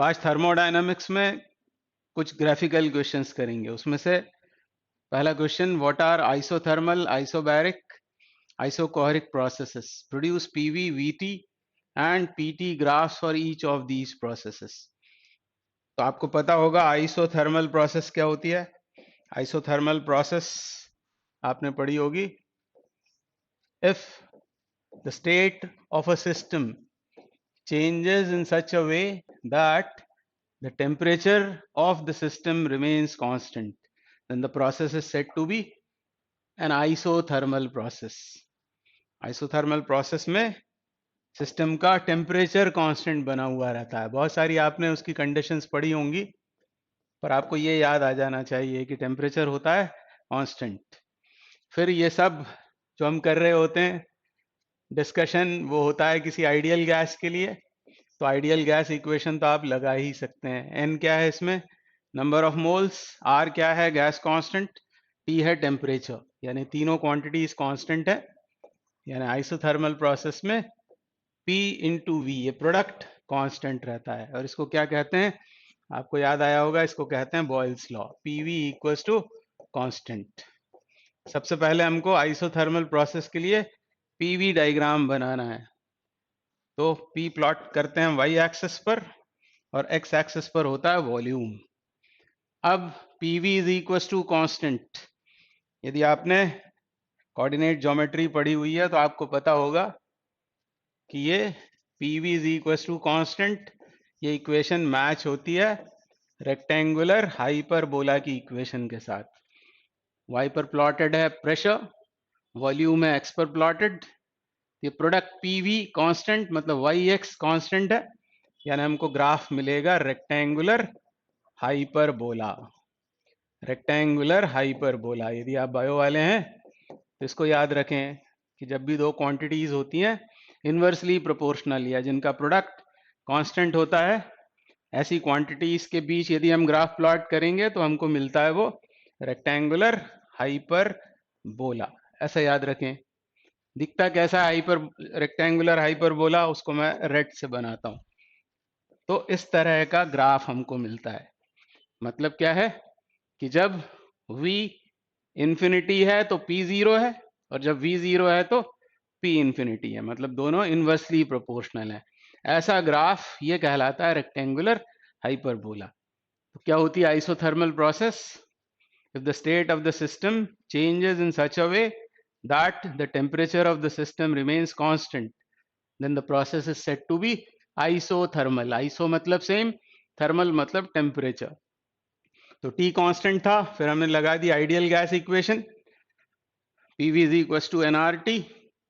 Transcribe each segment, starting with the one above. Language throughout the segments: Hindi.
तो आज थर्मोडायनामिक्स में कुछ ग्राफिकल क्वेश्चंस करेंगे। उसमें से पहला question, what are isothermal, isobaric, isochoric processes, produce PV, VT and PT graphs for each of these processes. तो आपको पता होगा आइसोथर्मल प्रोसेस क्या होती है। आइसोथर्मल प्रोसेस आपने पढ़ी होगी। If the state of a system changes in such a way that the temperature of the system remains constant, then the process is said to be an isothermal process. Isothermal process में सिस्टम का टेम्परेचर कांस्टेंट बना हुआ रहता है। बहुत सारी आपने उसकी कंडीशंस पढ़ी होंगी, पर आपको ये याद आ जाना चाहिए कि टेम्परेचर होता है कांस्टेंट। फिर ये सब जो हम कर रहे होते हैं डिस्कशन, वो होता है किसी आइडियल गैस के लिए। तो आइडियल गैस इक्वेशन तो आप लगा ही सकते हैं। एन क्या है इसमें, नंबर ऑफ मोल्स, आर क्या है गैस कांस्टेंट, टी है टेम्परेचर, यानी तीनों क्वांटिटीज कांस्टेंट है। यानी आइसोथर्मल प्रोसेस में P इंटू वी, ये प्रोडक्ट कांस्टेंट रहता है। और इसको क्या कहते हैं, आपको याद आया होगा, इसको कहते हैं Boyle's law, P V equals to constant. सबसे पहले हमको आइसोथर्मल प्रोसेस के लिए पीवी डायग्राम बनाना है। तो P प्लॉट करते हैं वाई एक्सिस पर और एक्स एक्सिस पर होता है वॉल्यूम। अब PV is equal to constant. यदि आपने कोऑर्डिनेट ज्योमेट्री पढ़ी हुई है तो आपको पता होगा कि ये PV is equal to constant, ये इक्वेशन मैच होती है रेक्टेंगुलर हाइपरबोला की इक्वेशन के साथ। y पर प्लॉटेड है प्रेशर, वॉल्यूम है x पर प्लॉटेड। ये प्रोडक्ट PV कांस्टेंट मतलब yx कांस्टेंट है, यानी हमको ग्राफ मिलेगा रेक्टेंगुलर हाइपरबोला। रेक्टेंगुलर हाइपरबोला, यदि आप बायो वाले हैं तो इसको याद रखें कि जब भी दो क्वांटिटीज होती हैं इन्वर्सली प्रोपोर्शनल या जिनका प्रोडक्ट कांस्टेंट होता है, ऐसी क्वांटिटीज के बीच यदि हम ग्राफ प्लॉट करेंगे तो हमको मिलता है वो रेक्टेंगुलर हाइपरबोला। ऐसा याद रखें। दिखता कैसा हाइपर रेक्टेंगुलर हाइपरबोला, उसको मैं रेड से बनाता हूं। तो इस तरह का ग्राफ हमको मिलता है। मतलब क्या है कि जब v इंफिनिटी है तो p जीरो है, और जब v जीरो है तो p इंफिनिटी है। मतलब दोनों इन्वर्सली प्रोपोर्शनल है। ऐसा ग्राफ ये कहलाता है रेक्टेंगुलर हाइपरबोला। तो क्या होती है isothermal process? If the state of the system changes in such a way that the temperature of the system remains constant, then the process is said to be isothermal. Iso मतलब सेम, थर्मल मतलब टेम्परेचर। तो T कांस्टेंट था, फिर हमने लगा दी ideal gas equation, PV is equal to NRT।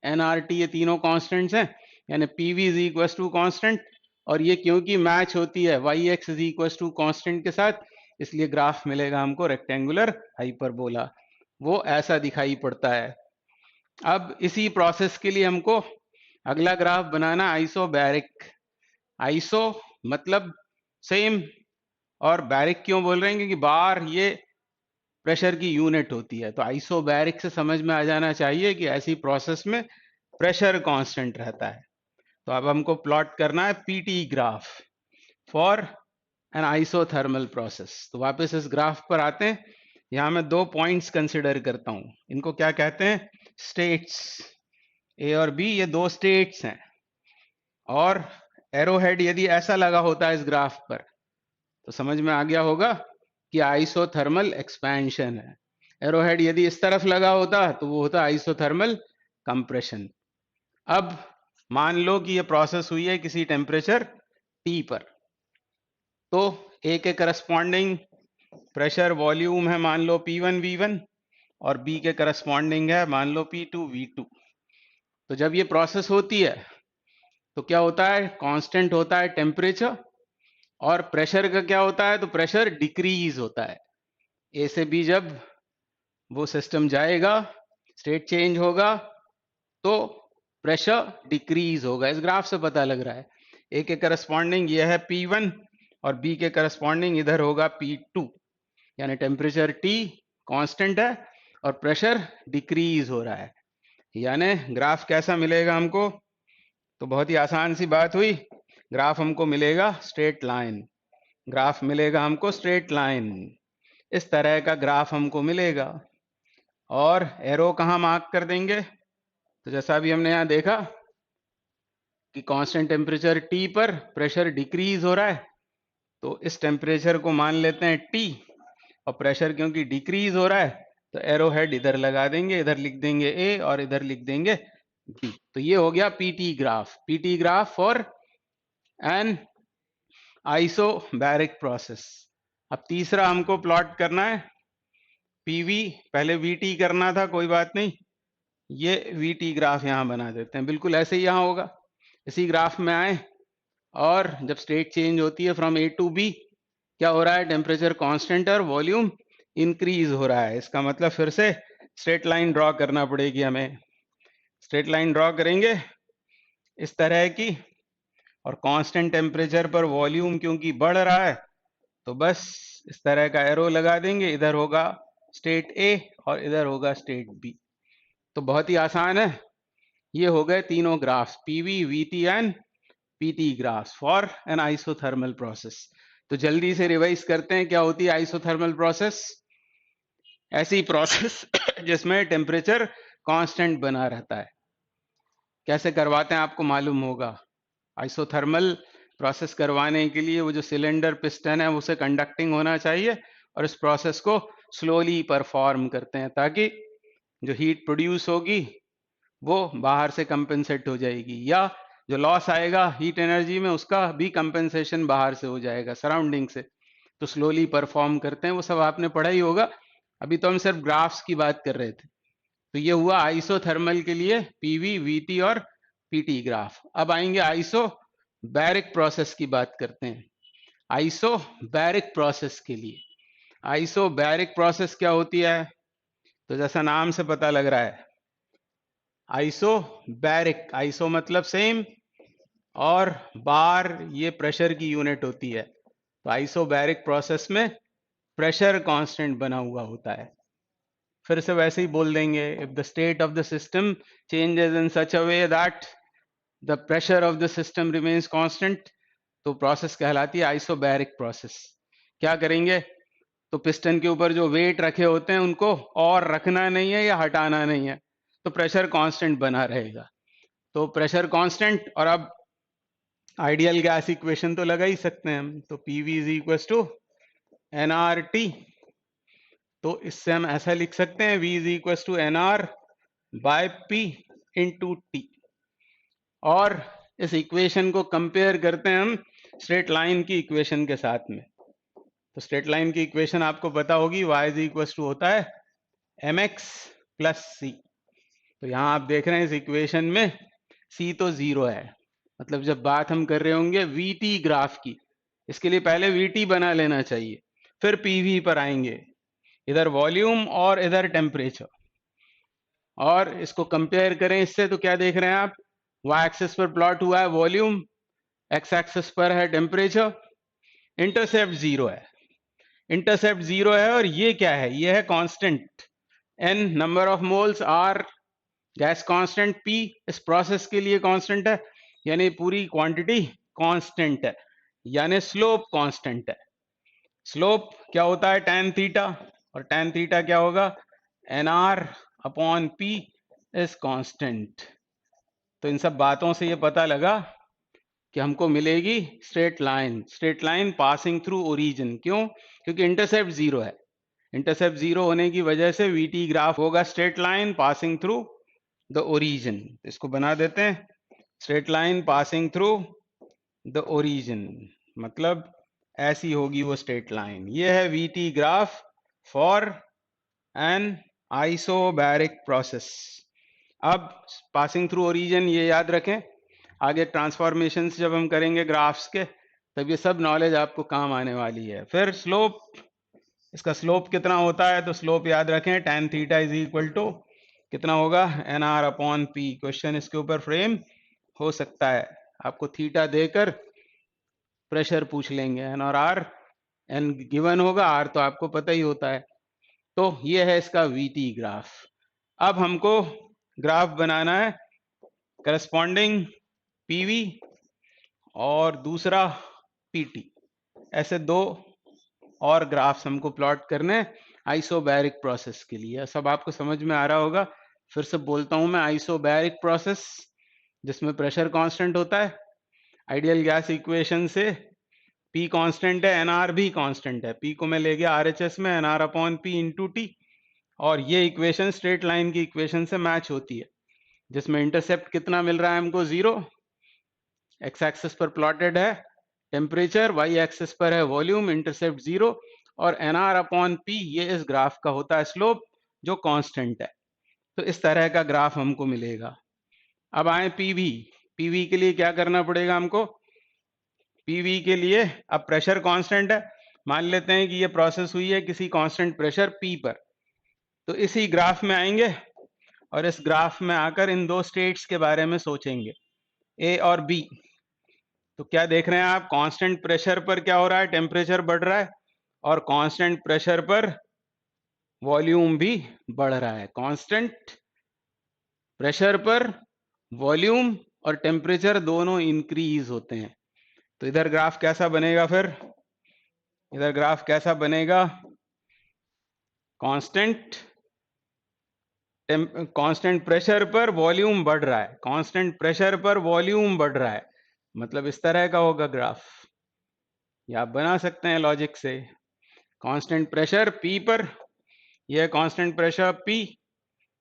NRT ये तीनों कांस्टेंट्स हैं, यानी PV is equal to constant. और ये क्योंकि मैच होती है yx is equal to constant के साथ, इसलिए ग्राफ मिलेगा हमको रेक्टेंगुलर हाइपरबोला। वो ऐसा दिखाई पड़ता है। अब इसी प्रोसेस के लिए हमको अगला ग्राफ बनाना आइसोबैरिक। आइसो मतलब सेम, और बैरिक क्यों बोल रहे हैं, क्योंकि बार ये प्रेशर की यूनिट होती है। तो आइसोबैरिक से समझ में आ जाना चाहिए कि ऐसी प्रोसेस में प्रेशर कांस्टेंट रहता है। तो अब हमको प्लॉट करना है PT graph for N isothermal process. तो वापस इस ग्राफ पर आते हैं। यहां मैं दो पॉइंट्स कंसिडर करता हूं, इनको क्या कहते हैं, स्टेट्स। ए और बी ये दो स्टेट्स हैं। और एरोहेड यदि ऐसा लगा होता है इस ग्राफ पर तो समझ में आ गया होगा कि आइसोथर्मल एक्सपेंशन है। एरोहेड यदि इस तरफ लगा होता तो वो होता आइसोथर्मल कंप्रेशन। अब मान लो कि ये प्रोसेस हुई है किसी टेम्परेचर T पर, तो A के करस्पॉन्डिंग प्रेशर वॉल्यूम है मान लो P1 V1, और B के करस्पॉन्डिंग है मान लो P2 V2। तो जब ये प्रोसेस होती है तो क्या होता है, कांस्टेंट होता है टेम्परेचर, और प्रेशर का क्या होता है, तो प्रेशर डिक्रीज होता है। ए से बी जब वो सिस्टम जाएगा, स्टेट चेंज होगा, तो प्रेशर डिक्रीज होगा। इस ग्राफ से पता लग रहा है। ए के करस्पॉन्डिंग ये है P1 और बी के करस्पॉन्डिंग इधर होगा P2, यानी टेम्परेचर T कांस्टेंट है और प्रेशर डिक्रीज हो रहा है। यानी ग्राफ कैसा मिलेगा हमको, तो बहुत ही आसान सी बात हुई, ग्राफ हमको मिलेगा स्ट्रेट लाइन। ग्राफ मिलेगा हमको स्ट्रेट लाइन, इस तरह का ग्राफ हमको मिलेगा। और एरो कहाँ मार्क कर देंगे? तो जैसा अभी हमने यहाँ देखा कि कांस्टेंट टेम्परेचर टी पर प्रेशर डिक्रीज हो रहा है, तो इस टेम्परेचर को मान लेते हैं टी, और प्रेशर क्योंकि डिक्रीज हो रहा है तो एरो हेड इधर लगा देंगे, इधर लिख देंगे ए और इधर लिख देंगे बी। तो ये हो गया PT graph, PT graph for an isobaric process. अब तीसरा हमको प्लॉट करना है पीवी, पहले वीटी करना था, कोई बात नहीं, ये वीटी ग्राफ यहां बना देते हैं, बिल्कुल ऐसे ही यहां होगा। इसी ग्राफ में आए और जब स्टेट चेंज होती है फ्रॉम ए टू बी, क्या हो रहा है? टेम्परेचर कांस्टेंट और वॉल्यूम इंक्रीज हो रहा है। इसका मतलब फिर से स्ट्रेट लाइन ड्रॉ करना पड़ेगी हमें। स्ट्रेट लाइन ड्रॉ करेंगे इस तरह की, और कांस्टेंट टेम्परेचर पर वॉल्यूम क्योंकि बढ़ रहा है तो बस इस तरह का एरो लगा देंगे, इधर होगा स्टेट ए और इधर होगा स्टेट बी। तो बहुत ही आसान है। ये हो गए तीनों graphs, PV, VT and PT graphs for an isothermal process. तो जल्दी से रिवाइज करते हैं क्या होती है आइसोथर्मल प्रोसेस। ऐसी प्रोसेस जिसमें टेम्परेचर कांस्टेंट बना रहता है। कैसे करवाते हैं आपको मालूम होगा। आइसोथर्मल प्रोसेस करवाने के लिए वो जो सिलेंडर पिस्टन है उसे कंडक्टिंग होना चाहिए, और इस प्रोसेस को स्लोली परफॉर्म करते हैं ताकि जो हीट प्रोड्यूस होगी वो बाहर से कंपेंसेट हो जाएगी, या जो लॉस आएगा हीट एनर्जी में उसका भी कंपेंसेशन बाहर से हो जाएगा, सराउंडिंग से। तो स्लोली परफॉर्म करते हैं, वो सब आपने पढ़ा ही होगा। अभी तो हम सिर्फ ग्राफ्स की बात कर रहे थे। तो ये हुआ आइसोथर्मल के लिए पीवी, वीटी और पीटी ग्राफ। अब आएंगे आइसो बैरिक प्रोसेस की बात करते हैं। आइसो बैरिक प्रोसेस के लिए, आइसो बैरिक प्रोसेस क्या होती है? तो जैसा नाम से पता लग रहा है, आइसो बैरिक, आइसो मतलब सेम, और बार ये प्रेशर की यूनिट होती है। तो आइसोबैरिक प्रोसेस में प्रेशर कांस्टेंट बना हुआ होता है। फिर से वैसे ही बोल देंगे, if the state of the system changes in such a way that the pressure of the system remains constant, तो प्रोसेस कहलाती है आइसोबैरिक प्रोसेस। क्या करेंगे? तो पिस्टन के ऊपर जो वेट रखे होते हैं उनको और रखना नहीं है या हटाना नहीं है, तो प्रेशर कांस्टेंट बना रहेगा। तो प्रेशर कांस्टेंट, और अब आइडियल गैस इक्वेशन तो लगा ही सकते हैं हम, तो PV is equal to N R T. तो इससे हम ऐसा लिख सकते हैं, V is equal to N R by P into T. और इस इक्वेशन को कंपेयर करते हैं हम स्ट्रेट लाइन की इक्वेशन के साथ में। तो स्ट्रेट लाइन की इक्वेशन आपको पता होगी, y इज इक्वल टू होता है mx प्लस सी। तो यहाँ आप देख रहे हैं इस इक्वेशन में c तो जीरो है, मतलब जब बात हम कर रहे होंगे वीटी ग्राफ की, इसके लिए पहले वीटी बना लेना चाहिए, फिर पीवी पर आएंगे, इधर वॉल्यूम और इधर टेम्परेचर। और इसको कंपेयर करें इससे, तो क्या देख रहे हैं आप, y एक्सिस पर प्लॉट हुआ है वॉल्यूम, x एक्सिस पर है टेम्परेचर, इंटरसेप्ट जीरो है, इंटरसेप्ट जीरो है, और ये क्या है? ये है constant n, number of moles, r gas constant, p इस प्रोसेस के लिए कांस्टेंट है, यानी पूरी क्वांटिटी कांस्टेंट है, यानी स्लोप कांस्टेंट है। स्लोप क्या होता है? tan थीटा, और tan थीटा क्या होगा? nr upon p is constant. तो इन सब बातों से ये पता लगा कि हमको मिलेगी straight line, straight line passing through origin. क्यों? क्योंकि इंटरसेप्ट जीरो है, इंटरसेप्ट जीरो होने की वजह से वीटी ग्राफ होगा straight line passing through the origin. इसको बना देते हैं, straight line passing through the origin, मतलब ऐसी होगी वो स्ट्रेट लाइन। ये है VT graph for an isobaric process. अब पासिंग थ्रू ओरिजिन ये याद रखें, आगे ट्रांसफॉर्मेशंस जब हम करेंगे ग्राफ्स के, तब ये सब नॉलेज आपको काम आने वाली है। फिर स्लोप, इसका स्लोप कितना होता है? तो स्लोप याद रखें, tan theta is equal to कितना होगा? N R upon P. Question इसके ऊपर फ्रेम हो सकता है, आपको थीटा देकर प्रेशर पूछ लेंगे, एन और आर, एन गिवन होगा, आर तो आपको पता ही होता है। तो ये है इसका वीटी ग्राफ। अब हमको ग्राफ बनाना है करस्पॉन्डिंग पीवी और दूसरा पीटी। ऐसे 2 और ग्राफ्स हमको प्लॉट करने हैं आइसोबैरिक प्रोसेस के लिए। सब आपको समझ में आ रहा होगा। फिर से बोलता हूं मैं, आइसोबैरिक प्रोसेस जिसमें प्रेशर कांस्टेंट होता है, आइडियल गैस इक्वेशन से P कांस्टेंट है, NR भी कांस्टेंट है। P को मैं ले गया RHS में, NR upon P into T, और ये इक्वेशन स्ट्रेट लाइन की इक्वेशन से मैच होती है, जिसमें इंटरसेप्ट कितना मिल रहा है हमको, 0, एक्स एक्सिस पर प्लॉटेड है टेम्परेचर, वाई एक्सिस पर है वॉल्यूम, इंटरसेप्ट 0, और NR अपॉन P ये इस ग्राफ का होता है स्लोप जो कांस्टेंट है। तो इस तरह का ग्राफ हमको मिलेगा। अब आए पीवी। पीवी के लिए क्या करना पड़ेगा हमको? पीवी के लिए अब प्रेशर कांस्टेंट है, मान लेते हैं कि ये प्रोसेस हुई है किसी कांस्टेंट प्रेशर पी पर, तो इसी ग्राफ में आएंगे और इस ग्राफ में आकर इन 2 स्टेट्स के बारे में सोचेंगे, ए और बी। तो क्या देख रहे हैं आप? कांस्टेंट प्रेशर पर क्या हो रहा है? टेम्परेचर बढ़ रहा है, और कांस्टेंट प्रेशर पर वॉल्यूम भी बढ़ रहा है। कांस्टेंट प्रेशर पर वॉल्यूम और टेम्परेचर दोनों इंक्रीज होते हैं। तो इधर ग्राफ कैसा बनेगा? फिर इधर ग्राफ कैसा बनेगा? कांस्टेंट कांस्टेंट प्रेशर पर वॉल्यूम बढ़ रहा है, कांस्टेंट प्रेशर पर वॉल्यूम बढ़ रहा है, मतलब इस तरह का होगा ग्राफ। ये आप बना सकते हैं लॉजिक से। कांस्टेंट प्रेशर P पर, यह कांस्टेंट प्रेशर P,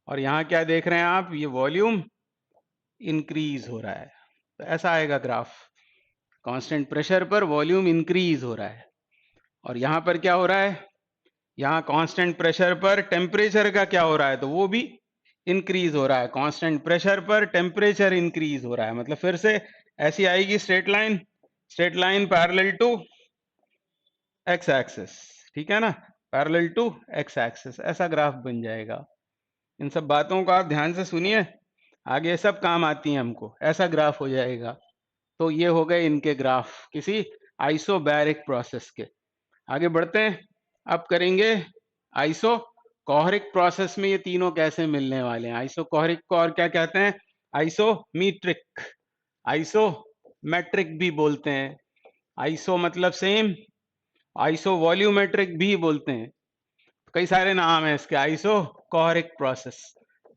और यहां क्या देख रहे हैं आप? ये वॉल्यूम इंक्रीज हो रहा है। तो ऐसा आएगा ग्राफ, कांस्टेंट प्रेशर पर वॉल्यूम इंक्रीज हो रहा है। और यहां पर क्या हो रहा है? यहाँ कांस्टेंट प्रेशर पर टेम्परेचर का क्या हो रहा है? तो वो भी इंक्रीज हो रहा है। कांस्टेंट प्रेशर पर टेम्परेचर इंक्रीज हो रहा है, मतलब फिर से ऐसी आएगी straight line parallel to X axis, ठीक है ना, पैरेलल टू एक्स एक्सिस, ऐसा ग्राफ बन जाएगा। इन सब बातों को आप ध्यान से सुनिए, आगे सब काम आती हैं हमको। ऐसा ग्राफ हो जाएगा। तो ये हो गए इनके ग्राफ किसी आइसोबैरिक प्रोसेस के। आगे बढ़ते हैं, अब करेंगे आइसो कोहरिक प्रोसेस में ये तीनों कैसे मिलने वाले हैं। आइसो कोहरिक को और क्या कहते हैं? आइसोमीट्रिक, आइसोमेट्रिक भी बोलते हैं। आइसो मतलब सेम, आइसो वॉल्यूमेट्रिक भी बोलते हैं। कई सारे नाम है इसके। आइसो कोहरिक प्रोसेस,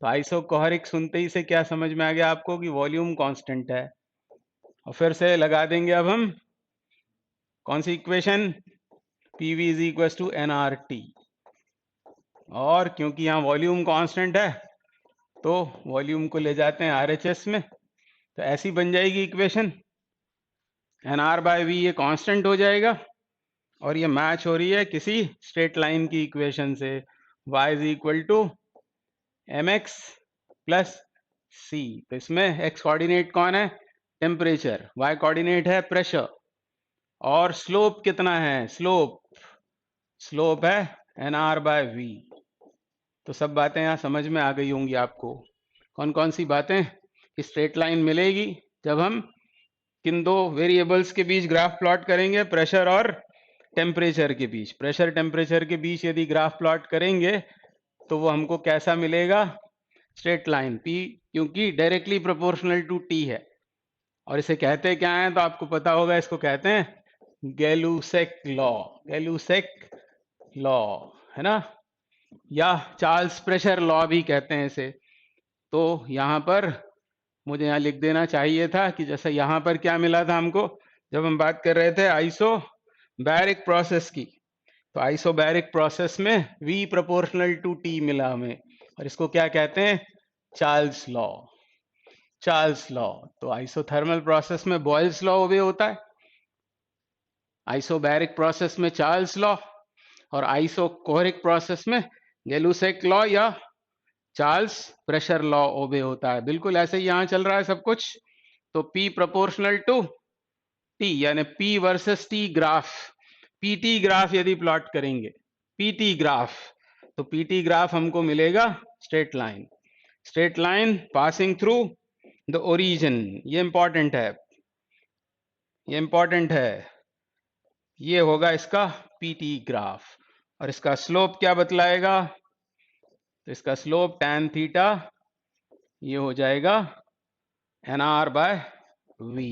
तो आइसो कोहरिक सुनते ही से क्या समझ में आ गया आपको कि वॉल्यूम कांस्टेंट है। और फिर से लगा देंगे अब हम कौन सी equation? PV is equal to NRT, और क्योंकि यहाँ वॉल्यूम कांस्टेंट है तो वॉल्यूम को ले जाते हैं RHS में, तो ऐसी बन जाएगी इक्वेशन। NR बाय V ये कांस्टेंट हो जाएगा, और ये मैच हो रही है किसी स्ट्रेट लाइन की इक्वेशन से, y is equal to mx plus c। तो इसमें x कोऑर्डिनेट कौन है? टेम्परेचर। y कोऑर्डिनेट है प्रेशर, और स्लोप कितना है? स्लोप है NR बाय V। तो सब बातें यहाँ समझ में आ गई होंगी आपको। कौन कौन सी बातें? कि स्ट्रेट लाइन मिलेगी जब हम किन 2 वेरिएबल्स के बीच ग्राफ प्लॉट करेंगे? प्रेशर और टेम्परेचर के बीच। प्रेशर टेम्परेचर के बीच यदि ग्राफ प्लॉट करेंगे तो वो हमको कैसा मिलेगा? Straight line. P क्योंकि डायरेक्टली प्रोपोर्शनल टू T है, और इसे कहते क्या है? तो आपको पता होगा, इसको कहते हैं गैलूसेक लॉ। गैलूसेक लॉ, है ना, या चार्ल्स प्रेशर लॉ भी कहते हैं इसे। तो यहाँ पर मुझे यहाँ लिख देना चाहिए था कि जैसे यहाँ पर क्या मिला था हमको जब हम बात कर रहे थे आइसोबैरिक प्रोसेस की, तो आइसोबैरिक प्रोसेस में V प्रोपोर्शनल टू T मिला हमें, और इसको क्या कहते हैं? Charles law. Charles law. तो आइसोथर्मल प्रोसेस में बॉयल्स लॉ ओबे होता है, आइसोबैरिक प्रोसेस में चार्ल्स लॉ, और आइसोकोरिक प्रोसेस में गैलूसेक लॉ या चार्ल्स प्रेशर लॉ ओबे होता है। बिल्कुल ऐसे ही यहां चल रहा है सब कुछ। तो P प्रोपोर्शनल टू T, यानी P versus T graph, PT graph यदि प्लॉट करेंगे, PT ग्राफ, तो PT ग्राफ हमको मिलेगा straight line passing through the origin. ये इंपॉर्टेंट है, ये इंपॉर्टेंट है। ये होगा इसका PT ग्राफ, और इसका स्लोप क्या बतलाएगा? तो इसका स्लोप tan थीटा ये हो जाएगा NR by V।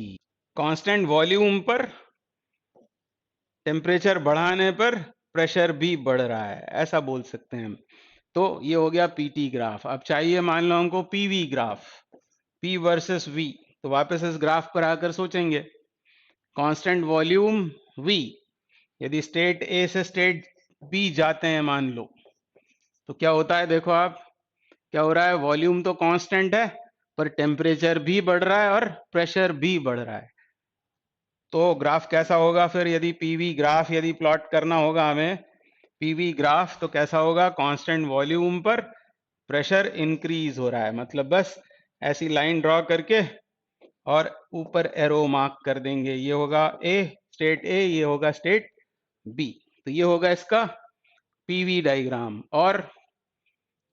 Constant volume पर टेम्परेचर बढ़ाने पर प्रेशर भी बढ़ रहा है, ऐसा बोल सकते हैं हम। तो ये हो गया पीटी ग्राफ। अब चाहिए मान लो हमको PV graph, P versus V. तो वापस इस ग्राफ पर आकर सोचेंगे, कांस्टेंट वॉल्यूम वी, यदि स्टेट ए से स्टेट बी जाते हैं मान लो, तो क्या होता है, देखो आप क्या हो रहा है, वॉल्यूम तो कांस्टेंट है पर टेम्परेचर भी बढ़ रहा है और प्रेशर भी बढ़ रहा है। तो ग्राफ कैसा होगा फिर, यदि पीवी ग्राफ यदि प्लॉट करना होगा हमें, पीवी ग्राफ तो कैसा होगा, कांस्टेंट वॉल्यूम पर प्रेशर इंक्रीज हो रहा है, मतलब बस ऐसी लाइन ड्रॉ करके और ऊपर एरो मार्क कर देंगे, ये होगा ए, स्टेट ए, ये होगा स्टेट बी। तो ये होगा इसका पीवी डायग्राम। और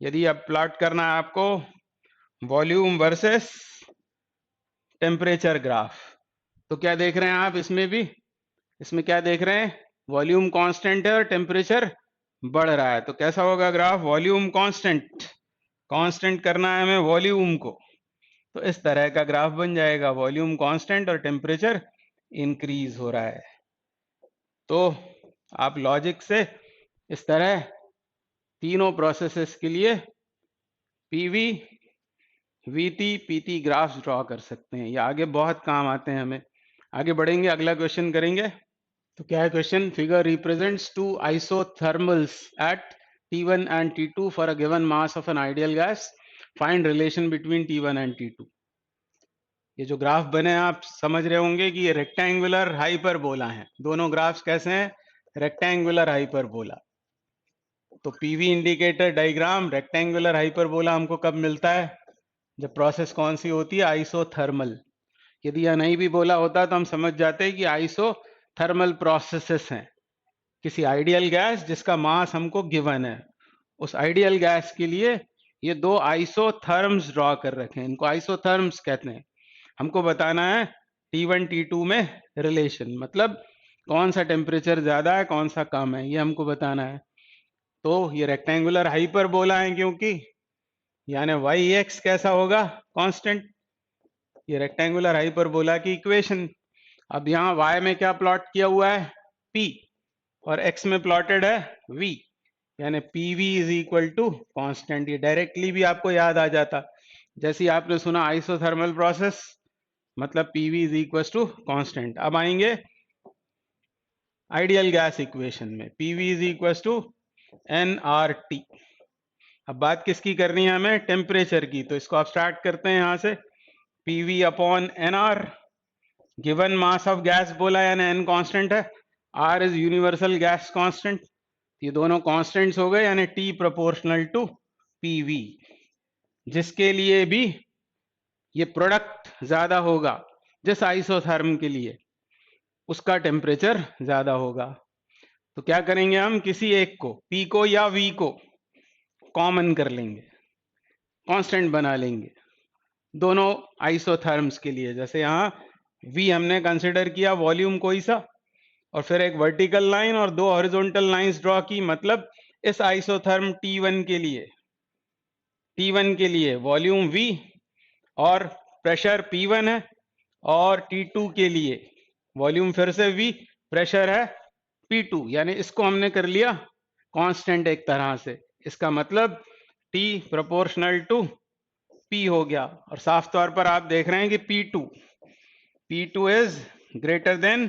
यदि अब प्लॉट करना है आपको वॉल्यूम वर्सेस टेम्परेचर ग्राफ, तो क्या देख रहे हैं आप इसमें भी, इसमें क्या देख रहे हैं, वॉल्यूम कांस्टेंट है और टेम्परेचर बढ़ रहा है। तो कैसा होगा ग्राफ, वॉल्यूम कांस्टेंट, कांस्टेंट करना है हमें वॉल्यूम को, तो इस तरह का ग्राफ बन जाएगा, वॉल्यूम कांस्टेंट और टेम्परेचर इंक्रीज हो रहा है। तो आप लॉजिक से इस तरह तीनों प्रोसेसेस के लिए PV, VT, PT graphs draw कर सकते हैं, ये आगे बहुत काम आते हैं हमें। आगे बढ़ेंगे, अगला क्वेश्चन करेंगे। तो क्या है question, figure represents two isothermals at T1 and T2 for a given mass of an ideal gas. Find relation between T1 and T2. ये जो ग्राफ बने हैं आप समझ रहे होंगे कि ये रेक्टेंगुलर हाइपरबोला हैं। दोनों ग्राफ्स कैसे हैं, रेक्टेंगुलर हाइपरबोला। तो PV indicator diagram rectangular hyperbola हमको कब मिलता है, जब प्रोसेस कौन सी होती है, आइसोथर्मल। यदि यह नहीं भी बोला होता तो हम समझ जाते हैं कि आइसोथर्मल प्रोसेसेस हैं किसी आइडियल गैस जिसका मास हमको गिवन है। उस आइडियल गैस के लिए ये दो आइसोथर्म्स ड्रॉ कर रखे हैं, इनको आइसोथर्म्स कहते हैं। हमको बताना है T1 T2 में रिलेशन, मतलब कौन सा टेम्परेचर ज्यादा है कौन सा कम है, ये हमको बताना है। तो ये रेक्टेंगुलर हाइपरबोला है क्योंकि, यानी वाई एक्स कैसा होगा, कांस्टेंट, ये रेक्टेंगुलर हाइपरबोला की इक्वेशन। अब यहाँ y में क्या प्लॉट किया हुआ है, p, और x में प्लॉटेड है v, यानी pv is equal to constant. ये डायरेक्टली भी आपको याद आ जाता, जैसे ही आपने सुना आइसोथर्मल प्रोसेस, मतलब pv is equal to constant. अब आएंगे आइडियल गैस इक्वेशन में, pv is equal to nRT। अब बात किसकी करनी है हमें, टेम्परेचर की। तो इसको आप स्टार्ट करते हैं यहां से, pv upon nr, given mass of gas बोला यानी n कांस्टेंट है, r is universal gas constant, ये दोनों कांस्टेंट्स हो गए, यानी T प्रोपोर्शनल टू pv, जिसके लिए भी ये प्रोडक्ट ज्यादा होगा, जिस आइसोथर्म के लिए उसका टेम्परेचर ज्यादा होगा। तो क्या करेंगे हम, किसी एक को, P को या V को कॉमन कर लेंगे, कांस्टेंट बना लेंगे दोनों आइसोथर्म्स के लिए। जैसे यहाँ V हमने कंसिडर किया वॉल्यूम कोई सा, और फिर एक वर्टिकल लाइन और दो हॉरिजॉन्टल लाइंस ड्रॉ की, मतलब इस आइसोथर्म T1 के लिए, T1 के लिए वॉल्यूम V और प्रेशर P1 है, और T2 के लिए वॉल्यूम फिर से V, प्रेशर है P2, यानी इसको हमने कर लिया कांस्टेंट एक तरह से। इसका मतलब T प्रोपोर्शनल टू P हो गया, और साफ तौर पर आप देख रहे हैं कि P2 is greater than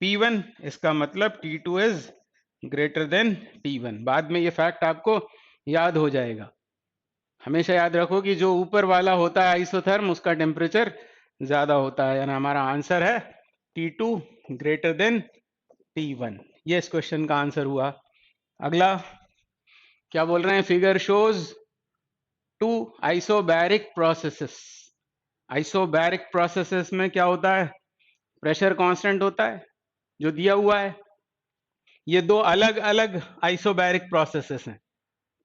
P1, इसका मतलब T2 is greater than T1। बाद में ये फैक्ट आपको याद हो जाएगा। हमेशा याद रखो कि जो ऊपर वाला होता है आइसोथर्म, उसका टेम्परेचर ज्यादा होता है, यानी हमारा आंसर है T2 ग्रेटर देन T1। ये इस क्वेश्चन का आंसर हुआ। अगला क्या बोल रहे हैं, figure shows two isobaric processes. Isobaric processes में क्या होता है, प्रेशर कांस्टेंट होता है जो दिया हुआ है। ये दो अलग अलग आइसोबैरिक प्रोसेसेस हैं,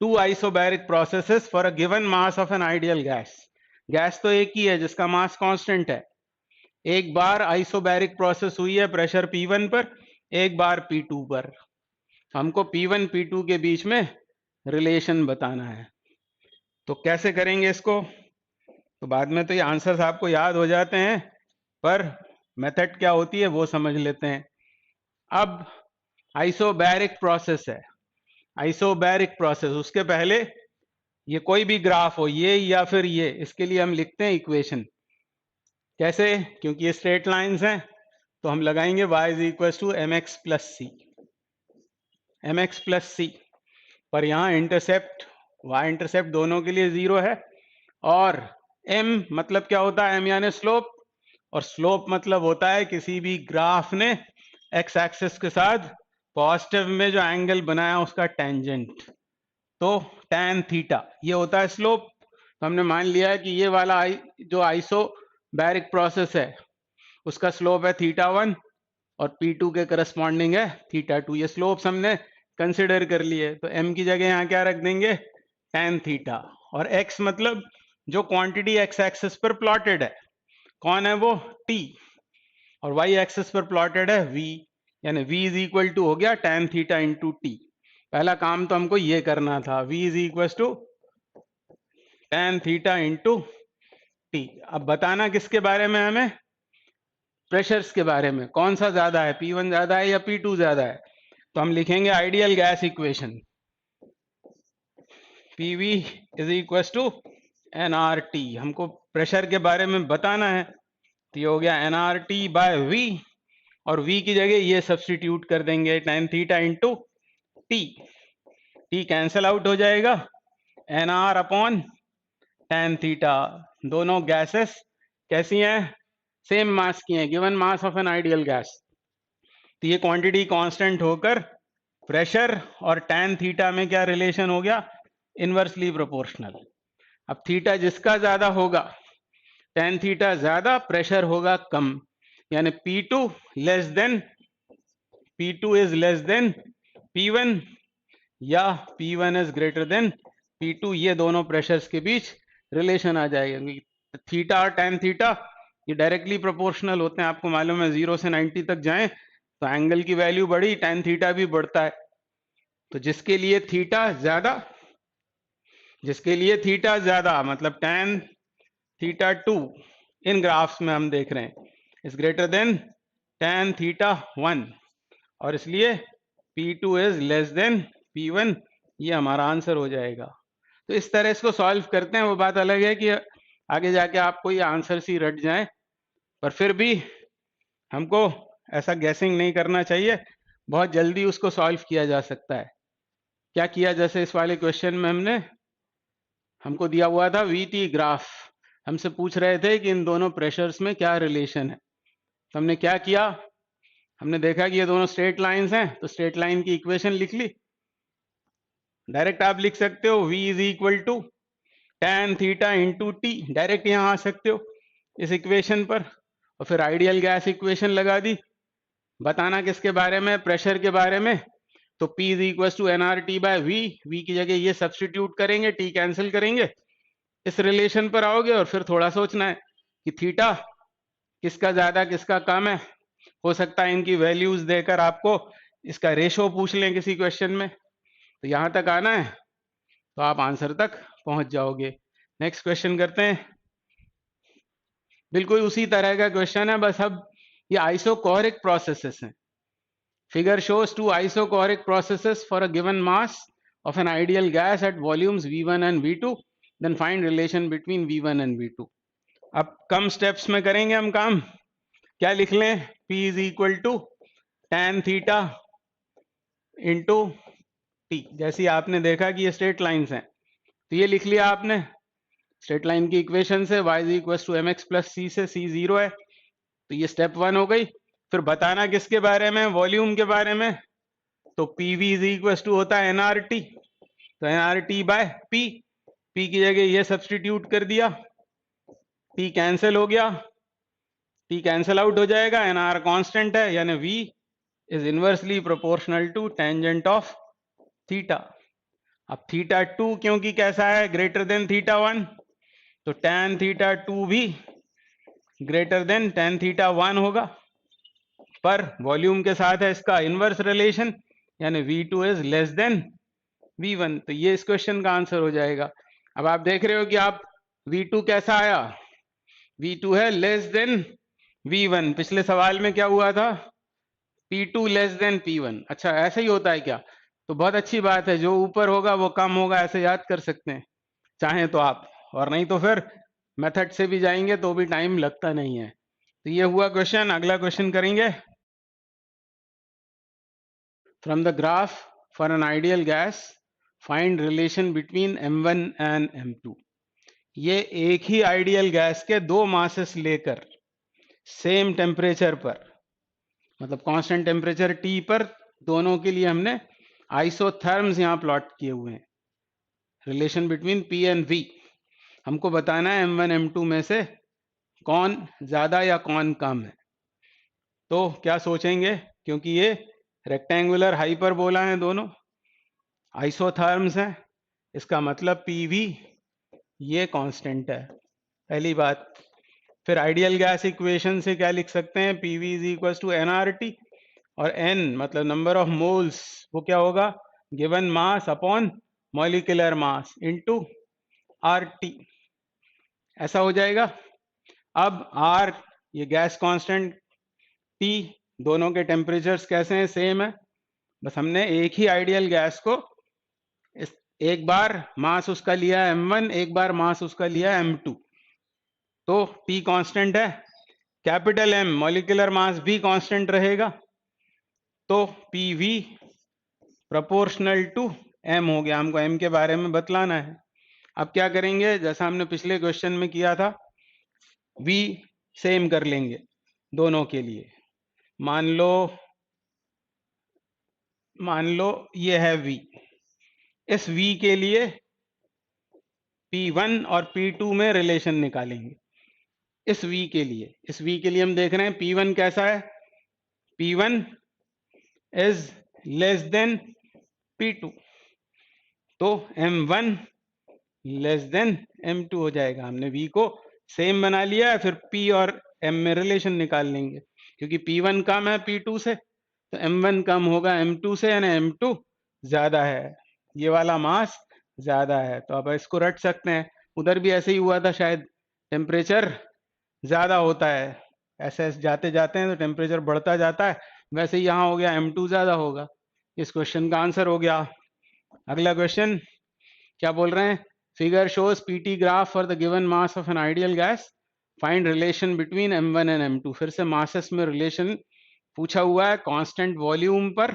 two isobaric processes for a given mass of an ideal gas. Gas तो एक ही है जिसका मास कांस्टेंट है। एक बार आइसोबैरिक प्रोसेस हुई है प्रेशर P1 पर, एक बार P2 पर। हमको P1 P2 के बीच में रिलेशन बताना है। तो कैसे करेंगे इसको, तो बाद में तो ये आंसर्स आपको याद हो जाते हैं, पर मेथड क्या होती है वो समझ लेते हैं। अब आइसोबैरिक प्रोसेस है, आइसोबैरिक प्रोसेस, उसके पहले ये कोई भी ग्राफ हो, ये या फिर ये, इसके लिए हम लिखते हैं इक्वेशन। कैसे? क्योंकि ये स्ट्रेट लाइंस हैं तो हम लगाएंगे y is equal to M X plus C, M X plus C. पर यहाँ इंटरसेप्ट, y इंटरसेप्ट दोनों के लिए 0 है, और m मतलब क्या होता है? m यानी स्लोप, और स्लोप मतलब होता है किसी भी ग्राफ ने x एक्सिस के साथ पॉजिटिव में जो एंगल बनाया उसका टेंजेंट, तो tan थीटा ये होता है स्लोप। तो हमने मान लिया है कि ये वाला जो आइसोबैरिक प्रोसेस है उसका स्लोप है θ1 और P2 के करस्पॉन्डिंग है θ2। ये स्लोप्स हमने कंसिडर कर लिए, तो m की जगह यहाँ क्या रख देंगे? tan theta. और x मतलब जो क्वांटिटी x एक्सिस पर प्लॉटेड है, कौन है वो? t, और y एक्सिस पर प्लॉटेड है v, यानी v इज इक्वल टू हो गया tan थीटा इंटू टी। पहला काम तो हमको ये करना था, v is equal to tan theta into T. अब बताना किसके बारे में हमें? प्रेशर्स के बारे में, कौन सा ज्यादा है, P1 ज्यादा है या P2 ज्यादा है? तो हम लिखेंगे ideal gas equation, PV is equal to nRT। हमको प्रेशर के बारे में बताना है, तो ये हो गया nRT बाय V, और V की जगह ये सब्सटीट्यूट कर देंगे tan theta into T. T cancel out हो जाएगा, nR अपॉन tan थीटा। दोनों गैसेस कैसी हैं? सेम मास की हैं, given mass of an ideal gas. तो ये क्वांटिटी कांस्टेंट होकर प्रेशर और tan थीटा में क्या रिलेशन हो गया? Inversely proportional. अब थीटा जिसका ज्यादा होगा, tan थीटा ज्यादा, प्रेशर होगा कम, यानी P2 less than, P2 is less than P1 या P1 is greater than P2। ये दोनों प्रेशर्स के बीच रिलेशन आ जाएगा। थीटा और tan थीटा ये डायरेक्टली प्रोपोर्शनल होते हैं, आपको मालूम है। 0 से 90 तक जाएं तो एंगल की वैल्यू बढ़ी, tan थीटा भी बढ़ता है। तो जिसके लिए थीटा ज्यादा, जिसके लिए थीटा ज्यादा मतलब tan थीटा 2 इन ग्राफ्स में हम देख रहे हैं is greater than tan theta 1, और इसलिए P2 is less than P1। ये हमारा आंसर हो जाएगा। तो इस तरह इसको सॉल्व करते हैं। वो बात अलग है कि आगे जाके आपको ये आंसर सी रट जाए, पर फिर भी हमको ऐसा गैसिंग नहीं करना चाहिए, बहुत जल्दी उसको सॉल्व किया जा सकता है। क्या किया? जैसे इस वाले क्वेश्चन में हमको दिया हुआ था VT ग्राफ, हमसे पूछ रहे थे कि इन दोनों प्रेशर्स में क्या रिलेशन है। तो हमने क्या किया? हमने देखा कि ये दोनों स्ट्रेट लाइंस हैं, तो स्ट्रेट लाइन की इक्वेशन लिख ली। डायरेक्ट आप लिख सकते हो V is equal to tan theta into T, direct यहाँ आ सकते हो इस इक्वेशन पर, और फिर आइडियल गैस इक्वेशन लगा दी। बताना किसके बारे में? प्रेशर के बारे में। तो P is equal to nRT by V की जगह ये सब्सटीट्यूट करेंगे, T कैंसिल करेंगे, इस रिलेशन पर आओगे, और फिर थोड़ा सोचना है कि थीटा किसका ज्यादा किसका कम है। हो सकता है इनकी वैल्यूज देकर आपको इसका रेशो पूछ लें किसी क्वेश्चन में। तो यहां तक आना है तो आप आंसर तक पहुंच जाओगे। नेक्स्ट क्वेश्चन करते हैं। बिल्कुल उसी तरह का क्वेश्चन है, बस अब ये आइसोकोरिक प्रोसेसेस हैं। Figure shows two isochoric processes for a given mass of an ideal gas at volumes V1 and V2, then find relation between V1 and V2। अब कम स्टेप्स में करेंगे हम काम। क्या लिख लें? P is equal to tan theta into T. जैसे आपने देखा कि ये स्ट्रेट लाइंस हैं, तो ये लिख लिया आपने स्ट्रेट लाइन की इक्वेशन से, y is equal to M X plus C से c 0 है, तो ये स्टेप 1 हो गई। फिर बताना किसके बारे में? वॉल्यूम के बारे में। तो PV इज इक्वल टू होता है nRT, तो nRT बाय P, P की जगह ये सब्सटीट्यूट कर दिया, T कैंसिल हो गया, T कैंसिल आउट हो जाएगा, nR कांस्टेंट है, यानी V is inversely proportional to tangent of theta. अब थीटा 2 क्योंकि कैसा है? ग्रेटर देन थीटा 1, तो tan थीटा 2 भी ग्रेटर देन tan थीटा 1 होगा, पर वॉल्यूम के साथ है इसका इनवर्स रिलेशन, यानी V2 is less than V1। तो ये इस क्वेश्चन का आंसर हो जाएगा। अब आप देख रहे हो कि आप V2 कैसा आया? V2 है लेस देन V1। पिछले सवाल में क्या हुआ था? P2 less than P1। अच्छा ऐसा ही होता है क्या? तो बहुत अच्छी बात है, जो ऊपर होगा वो कम होगा, ऐसे याद कर सकते हैं चाहें तो आप, और नहीं तो फिर मेथड से भी जाएंगे तो भी टाइम लगता नहीं है। तो ये हुआ क्वेश्चन। अगला क्वेश्चन करेंगे। From the graph for N ideal gas find relation between M1 and M2। ये एक ही आइडियल गैस के दो मासेस लेकर सेम टेम्परेचर पर, मतलब कांस्टेंट टेम्परेचर T पर, दोनों के लिए हमने आइसोथर्म्स यहां प्लॉट किए हुए हैं। Relation between P and V। हमको बताना है M1 M2 में से कौन ज्यादा या कौन कम है। तो क्या सोचेंगे, क्योंकि ये रेक्टेंगुलर हाइपरबोला हैं दोनों, आइसोथर्म्स हैं, इसका मतलब PV ये कांस्टेंट है, पहली बात। फिर आइडियल गैस इक्वेशन से क्या लिख सकते हैं, PV is equal to nRT, और N मतलब नंबर ऑफ मोल्स, वो क्या होगा, given mass upon molecular mass into RT, ऐसा हो जाएगा। अब R ये गैस कांस्टेंट, T दोनों के टेम्परेचर्स कैसे हैं, सेम है। बस हमने एक ही आइडियल गैस को एक बार मास उसका लिया M1, एक बार मास उसका लिया M2, तो T कांस्टेंट है। कैपिटल M मॉलिक्यूलर मास भी कांस्टेंट रहेगा, तो PV प्रोपोर्शनल टू M हो गया। हमको M के बारे में बतलाना है। अब क्या करेंगे, जैसा हमने पिछले क्वेश्चन में किया था, V सेम कर लेंगे दोनों के लिए। मान लो ये है V, इस V के लिए P1 और P2 में रिलेशन निकालेंगे। इस V के लिए हम देख रहे हैं P1 कैसा है, P1 is less than P2, तो M1 लेस देन M2 हो जाएगा। हमने V को सेम बना लिया है, फिर P और M में रिलेशन निकाल लेंगे, क्योंकि P1 कम है P2 से, तो M1 कम होगा M2 से, यानी M2 ज्यादा है, ये वाला मास ज्यादा है। तो अब इसको रट सकते हैं, उधर भी ऐसे ही हुआ था शायद, टेम्परेचर ज्यादा होता है, ऐसे ऐसे जाते जाते हैं तो टेम्परेचर बढ़ता जाता है, वैसे ही यहाँ हो गया M2 ज्यादा होगा। इस क्वेश्चन का आंसर हो गया। अगला क्वेश्चन क्या बोल रहे हैं, figure shows PT graph for the given mass of an ideal gas, find relation between M1 and M2। फिर से मासेस में रिलेशन पूछा हुआ है, कांस्टेंट वॉल्यूम पर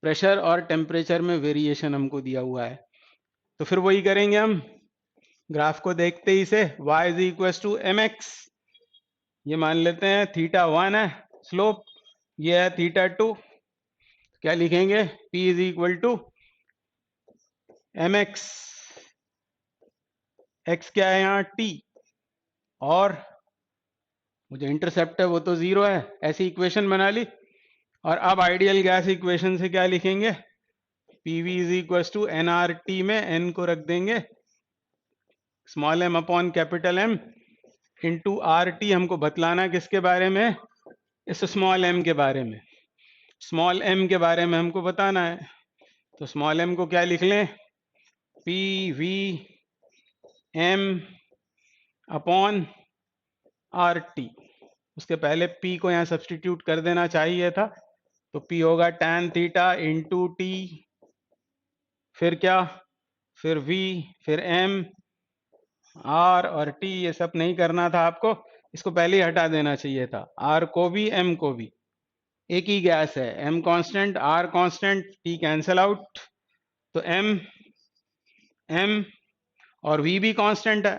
प्रेशर और टेम्परेचर में वेरिएशन हमको दिया हुआ है। तो फिर वही करेंगे हम, ग्राफ को देखते ही से y is equal to mx, ये मान लेते हैं θ1 है स्लोप, ये है θ2, क्या लिखेंगे, P is equal to mx, x क्या है यहाँ T, और मुझे इंटरसेप्ट है वो तो 0 है। ऐसी इक्वेशन बना ली, और अब आइडियल गैस इक्वेशन से क्या लिखेंगे, PV is equal to nRT में n को रख देंगे small m upon capital M into RT। हमको बतलाना किसके बारे में, इस स्मॉल m के बारे में, स्मॉल m के बारे में हमको बताना है। तो स्मॉल m को क्या लिख लें, PV M अपॉन RT, उसके पहले P को यहाँ सब्सटीट्यूट कर देना चाहिए था, तो P होगा tan थीटा इंटू T, फिर क्या, फिर V, फिर M, R और T, ये सब नहीं करना था आपको, इसको पहले ही हटा देना चाहिए था। R को भी M को भी, एक ही गैस है, M constant R constant, T cancel out, तो M और V भी कांस्टेंट है,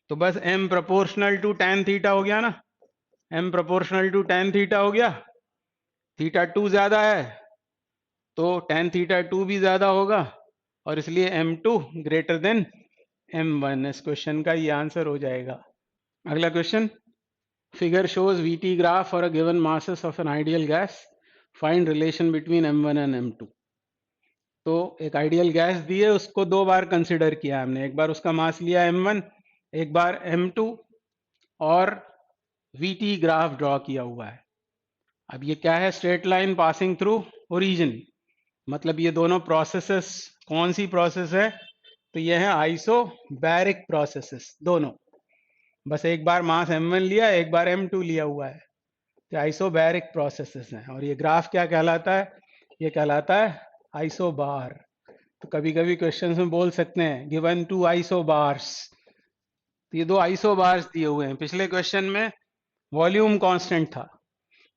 तो बस M proportional to tan theta हो गया ना, M proportional to tan theta हो गया। θ2 ज्यादा है तो tan θ2 भी ज्यादा होगा, और इसलिए M2 ग्रेटर देन M1। इस क्वेश्चन का ये आंसर हो जाएगा। अगला question, figure shows VT graph for a given masses of an ideal gas, find relation between M1 and M2। तो एक आइडियल गैस दी है, उसको दो बार कंसिडर किया हमने, एक बार उसका मास लिया M1, एक बार M2, और VT ग्राफ ड्रॉ किया हुआ है। अब ये क्या है, straight line passing through origin, मतलब ये दोनों प्रोसेसेस कौन सी प्रोसेस है, तो ये है आइसोबैरिक प्रोसेसेस दोनों। बस एक बार मास M1 लिया, एक बार M2 लिया हुआ है, तो आइसोबैरिक प्रोसेसेस हैं। और ये ग्राफ क्या कहलाता है? ये कहलाता है आइसोबार। तो कभी कभी क्वेश्चन में बोल सकते हैं गिवन 2 आइसोबार्स। तो ये 2 आइसोबार्स दिए हुए हैं। पिछले क्वेश्चन में वॉल्यूम कांस्टेंट था।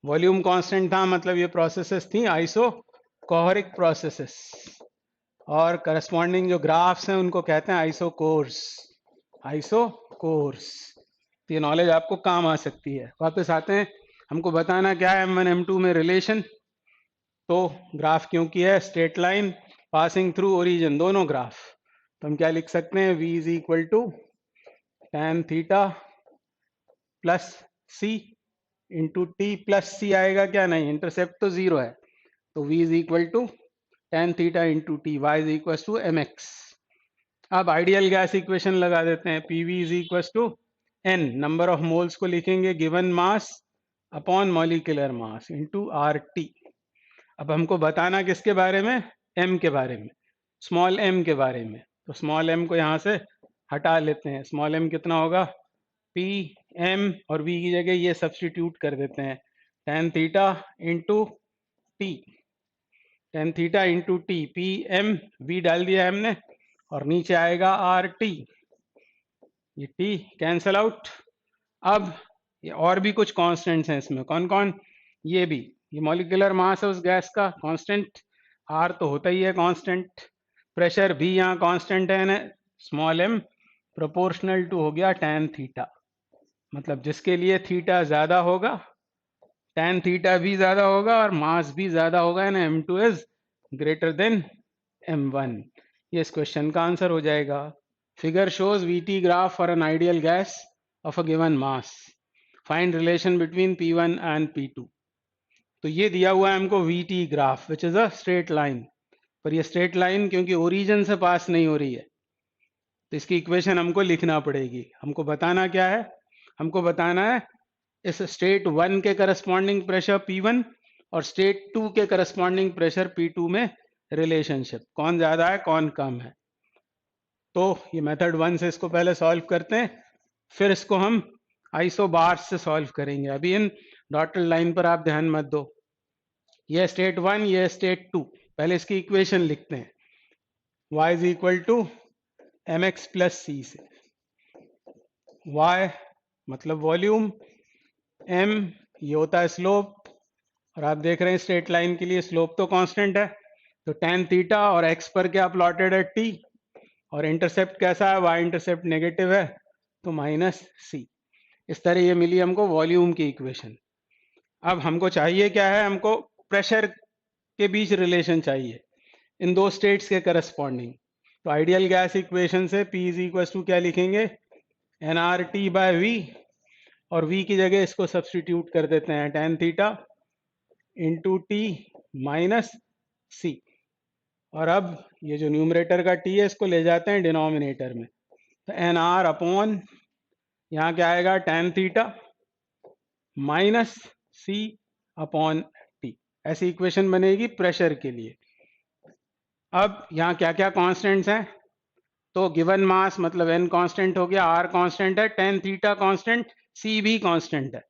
वॉल्यूम कांस्टेंट था मतलब ये प्रोसेसेस थी आइसोकोहरिक प्रोसेसेस। और करस्पॉन्डिंग जो ग्राफ्स हैं उनको कहते हैं आइसोकोर्स। आइसोकोर्स। तो ये नॉलेज आपको काम आ सकती है। वापस आते हैं, हमको बताना क्या है M1 M2 में रिलेशन। तो ग्राफ क्योंकि है straight line passing through origin, दोनों ग्राफ। तो हम क्या लिख सकते हैं? V is equal to tan theta plus C into T plus C आएगा क्या? नहीं, इंटरसेप्ट तो जीरो है। तो V is equal to tan theta into T, Y is equal to mx। अब आइडियल गैस इक्वेशन लगा देते हैं। PV is equal to n, number of moles को लिखेंगे given mass upon molecular mass into RT। अब हमको बताना किसके बारे में? m के बारे में, स्मॉल m के बारे में। तो स्मॉल m को यहाँ से हटा लेते हैं। स्मॉल m कितना होगा? P m, और v की जगह ये सब्स्टिट्यूट कर देते हैं tan theta into T. tan theta into T, P M v डाल दिया हमने, और नीचे आएगा आर टी। ये टी कैंसल आउट। अब ये और भी कुछ कांस्टेंट्स हैं इसमें। कौन कौन? ये भी, ये मॉलिक्यूलर मास है उस गैस का, कांस्टेंट। आर तो होता ही है कांस्टेंट। प्रेशर भी यहाँ कांस्टेंट है ना, स्मॉल m प्रोपोर्शनल टू हो गया tan थीटा। मतलब जिसके लिए थीटा ज्यादा होगा, tan थीटा भी ज्यादा होगा और मास भी ज्यादा होगा ना, M2 is greater than M1। ये इस क्वेश्चन का आंसर हो जाएगा। Figure shows VT graph for N ideal gas of a given mass. Find relation between P1 and P2। तो ये दिया हुआ है हमको VT graph which is a straight line. पर ये स्ट्रेट लाइन क्योंकि ओरिजिन से पास नहीं हो रही है, तो इसकी इक्वेशन हमको लिखना पड़ेगी। हमको बताना क्या है? हमको बताना है इस स्टेट 1 के करस्पॉन्डिंग प्रेशर P1 और स्टेट 2 के करस्पॉन्डिंग प्रेशर P2 में रिलेशनशिप, कौन ज्यादा है कौन कम है। तो ये मेथड 1 से इसको पहले सॉल्व करते हैं, फिर इसको हम आइसोबार्स से सॉल्व करेंगे। अभी इन डॉटेड लाइन पर आप ध्यान मत दो। ये स्टेट 1, ये स्टेट 2। पहले इसकी इक्वेशन लिखते हैं। y is equal to mx plus C से। y मतलब वॉल्यूम, m ये होता है स्लोप, और आप देख रहे हैं स्ट्रेट लाइन के लिए स्लोप तो कांस्टेंट है। तो tan थीटा और x पर क्या प्लॉटेड है? t, और इंटरसेप्ट कैसा है? y इंटरसेप्ट नेगेटिव है, तो माइनस सी। इस तरह ये मिली हमको वॉल्यूम की इक्वेशन। अब हमको चाहिए क्या है? हमको प्रेशर के बीच रिलेशन चाहिए इन दो स्टेट्स के करस्पॉन्डिंग। तो आइडियल गैस इक्वेशन से P इज इक्वल टू क्या लिखेंगे? nRT बाय V, और V की जगह इसको सब्स्टिट्यूट कर देते हैं tan theta into T minus C. और अब ये जो न्यूमरेटर का t है इसको ले जाते हैं डिनोमिनेटर में। तो nr अपॉन यहाँ क्या आएगा? tan थीटा माइनस सी अपॉन टी। ऐसी इक्वेशन बनेगी प्रेशर के लिए। अब यहाँ क्या क्या कांस्टेंट्स हैं? तो गिवन मास मतलब n कांस्टेंट हो गया, r कांस्टेंट है, tan थीटा कांस्टेंट, c भी कांस्टेंट है।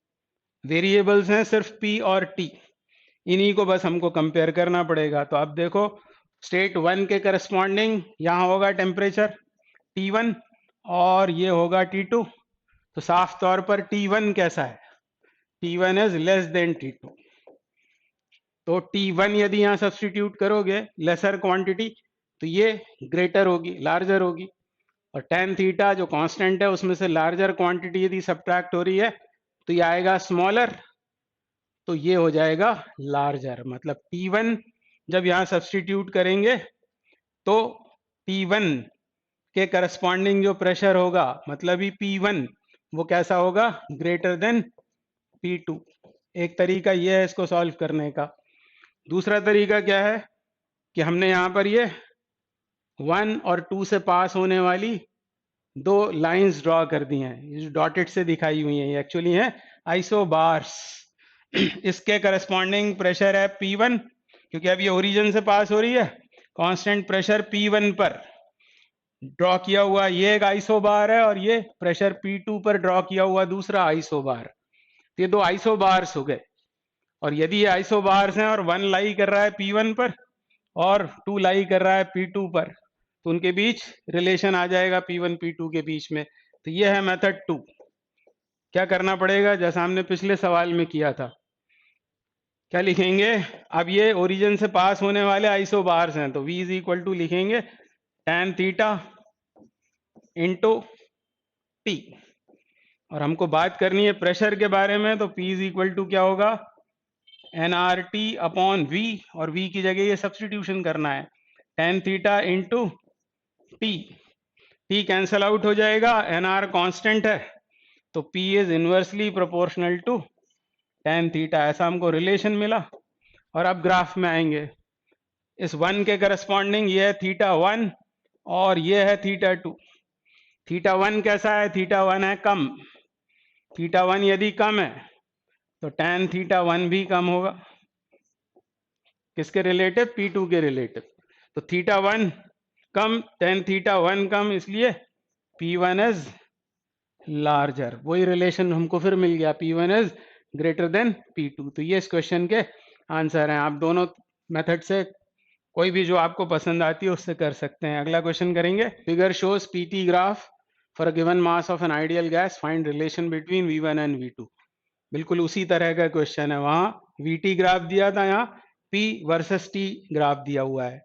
वेरिएबल्स हैं सिर्फ p और t, इन्हीं को बस हमको कंपेयर करना पड़ेगा। तो अब देखो स्टेट 1 के करस्पॉन्डिंग यहाँ होगा टेम्परेचर T1 और ये होगा T2। तो साफ तौर पर T1 कैसा है? T1 is less than T2। तो T1 यदि यहाँ सब्स्टिट्यूट करोगे लेसर क्वांटिटी, तो ये ग्रेटर होगी, लार्जर होगी। और tan थीटा जो कांस्टेंट है उसमें से लार्जर क्वांटिटी यदि सब्ट्रैक्ट हो रही है तो ये आएगा स्मॉलर, तो ये हो जाएगा लार्जर। मतलब T1 जब यहाँ सब्स्टिट्यूट करेंगे तो T1 के करस्पॉन्डिंग जो प्रेशर होगा मतलब ही P1 वो कैसा होगा? Greater than P2। एक तरीका ये है इसको सॉल्व करने का। दूसरा तरीका क्या है कि हमने यहाँ पर ये 1 और 2 से पास होने वाली दो लाइंस ड्रॉ कर दी हैं, ये जो डॉटेड से दिखाई हुई हैं ये एक्चुअली हैं आइसोबार्स। इसके करस्पॉन्डिंग प्रेशर है P1, क्योंकि अब ये ओरिजिन से पास हो रही है। कांस्टेंट प्रेशर P1 पर ड्रॉ किया हुआ ये एक आइसोबार है, और ये प्रेशर P2 पर ड्रॉ किया हुआ दूसरा आइसोबार। ये दो आइसोबार्स हो गए। और यदि ये आइसो बार्स हैं और 1 लाई कर रहा है P1 पर और 2 लाई कर रहा है P2 पर, तो उनके बीच रिलेशन आ जाएगा P1 P2 के बीच में। तो ये है मेथड 2। क्या करना पड़ेगा, जैसा हमने पिछले सवाल में किया था, क्या लिखेंगे, अब ये ओरिजिन से पास होने वाले आइसो बार्स हैं, तो V इज इक्वल टू लिखेंगे tan थीटा इंटू टी, और हमको बात करनी है प्रेशर के बारे में, तो P इज इक्वल टू क्या होगा, nRT अपॉन V, और V की जगह ये सब्सटीट्यूशन करना है, tan theta into T, T cancel out हो जाएगा, nR कांस्टेंट है, तो P is inversely proportional to tan theta, ऐसा हमको रिलेशन मिला। और अब ग्राफ में आएंगे, इस 1 के करस्पॉन्डिंग ये है थीटा 1 और ये है थीटा 2। थीटा 1 कैसा है, थीटा 1 है कम, थीटा 1 यदि कम है तो tan थीटा 1 भी कम होगा, किसके रिलेटिव, P2 के रिलेटिव। तो थीटा 1 कम, tan थीटा 1 कम, इसलिए P1 इज लार्जर। वही रिलेशन हमको फिर मिल गया, P1 is greater than P2। तो ये इस क्वेश्चन के आंसर हैं। आप दोनों मेथड से कोई भी जो आपको पसंद आती है उससे कर सकते हैं। अगला क्वेश्चन करेंगे, figure shows PT graph for a given mass of an ideal gas, find relation between V1 and V2। बिल्कुल उसी तरह का क्वेश्चन है, वहां VT ग्राफ दिया था, यहाँ P वर्सेस T ग्राफ दिया हुआ है।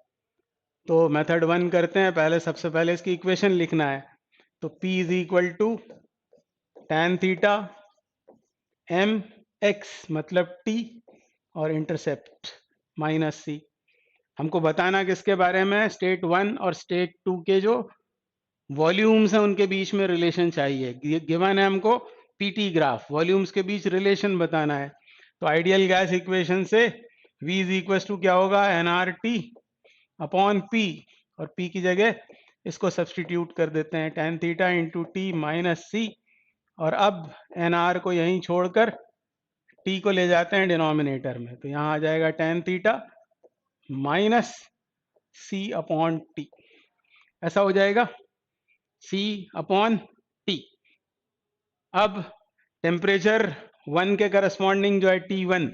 तो मेथड 1 करते हैं, पहले सबसे पहले इसकी इक्वेशन लिखना है। तो P is equal to tan theta m x मतलब T और इंटरसेप्ट माइनस C। हमको बताना किसके बारे में, स्टेट 1 और स्टेट 2 के जो वॉल्यूम्स हैं उनके बीच में रिलेशन चाहिए। गिवन है हमको PT ग्राफ, वॉल्यूम्स के बीच रिलेशन बताना है। तो आइडियल गैस इक्वेशन से V इज इक्वल टू क्या होगा, nRT अपॉन P, और P की जगह इसको सब्सटीट्यूट कर देते हैं, tan theta into T minus C, और अब nR को यहीं छोड़कर T को ले जाते हैं डिनोमिनेटर में, तो यहाँ आ जाएगा tan theta minus C upon T, ऐसा हो जाएगा C अपॉन टी। अब टेम्परेचर 1 के करस्पॉन्डिंग जो है T1,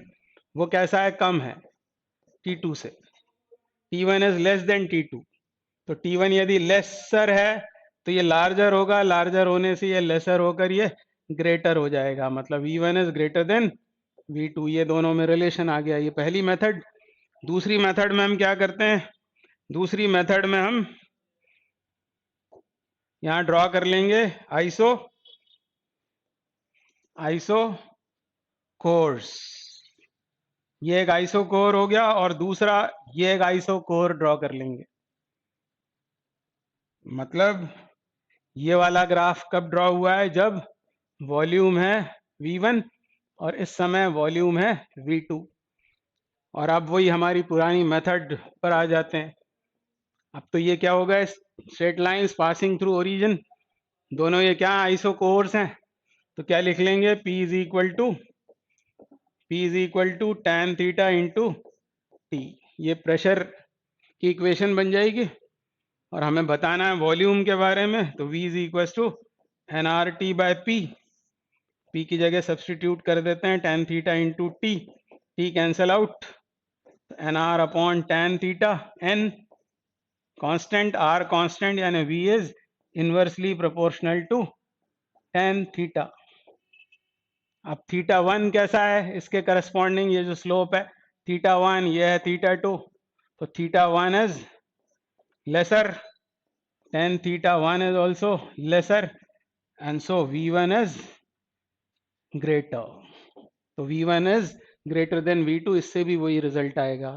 वो कैसा है, कम है T2 से, T1 is less than T2। तो T1 यदि लेसर है तो ये लार्जर होगा, लार्जर होने से ये लेसर होकर ये ग्रेटर हो जाएगा, मतलब V1 is greater than V2। ये दोनों में रिलेशन आ गया, ये पहली मेथड। दूसरी मेथड में हम क्या करते हैं, दूसरी मेथड में हम यहां ड्रॉ कर लेंगे आइसो कोर्स, ये एक आइसो कोर हो गया, और दूसरा ये एक आइसो कोर ड्रॉ कर लेंगे। मतलब ये वाला ग्राफ कब ड्रॉ हुआ है, जब वॉल्यूम है V1 और इस समय वॉल्यूम है V2। और अब वही हमारी पुरानी मेथड पर आ जाते हैं। अब तो ये क्या होगा, straight lines passing through origin, दोनों ये क्या आइसो कोर्स हैं, तो क्या लिख लेंगे, P is equal to tan theta into T. ये प्रेशर की इक्वेशन बन जाएगी, और हमें बताना है वॉल्यूम के बारे में, तो V is equal to nRT by P की जगह सब्सटीट्यूट कर देते हैं, tan theta into T cancel out, nR upon tan theta, n constant, R constant, यानी V is inversely proportional to tan theta. अब थीटा 1 कैसा है, इसके करस्पॉन्डिंग ये जो स्लोप है थीटा 1, ये है थीटा 2, तो theta 1 is lesser, tan theta 1 is also lesser, and so V1 is greater। तो V1 is greater than V2, इससे भी वही रिजल्ट आएगा।